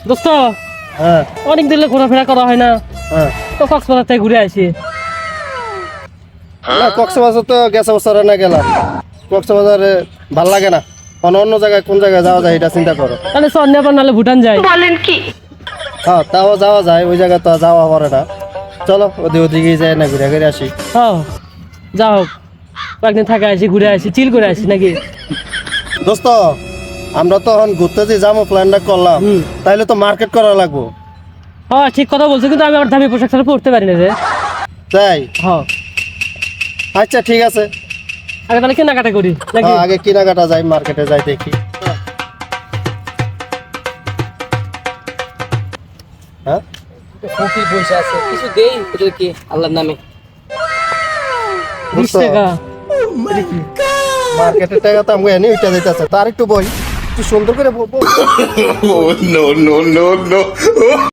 দোস্ত হ্যাঁ অনেক দিন ঘোরাফেরা করা হয় না, হ্যাঁ তো কক্সবাজার থেকে ঘুরে আসি। না কক্সবাজার তো গেছে বছরে না গেলাম, কক্সবাজারে ভাল লাগে না। অন্য জায়গায় কোন জায়গায় যাওয়া যায় এটা চিন্তা করো। তাহলে সন্ধ্যাবার নাহলে ভুটান যাই। হ্যাঁ তাও যাওয়া যায়, ওই জায়গায় তো আর যাওয়া পড়ে না। চলো ওদিকে যাই না, ঘুরে ঘুরে আসি। হ্যাঁ যাও, কয়েকদিন থাকা আসি, ঘুরে আসি, চিল করে আসি নাকি। দোস্ত আমরা তো এখন ঘুরতে যে যাবো প্ল্যানটা করলাম, তাইলে তো মার্কেট করা লাগবো। হ্যাঁ ঠিক কথা বলছো, কিন্তু আমি আমার দামি পোশাক ছাড়া পড়তে পারি না রে। তাই হ্যাঁ আচ্ছা ঠিক আছে, আগে তাহলে কেনাকাটা করি নাকি। আগে কেনাকাটা যাই, মার্কেটে যাই দেখি। হ্যাঁ ফকির পয়সা আছে, কিছু দেই ওদেরকে আল্লাহর নামে। 20 টাকা। মার্কেটের টাকা তো আমাকে এনে উঠে যেতেছে, তার একটু বই একটু সুন্দর করে বলবো। Oh, no, no, no, no.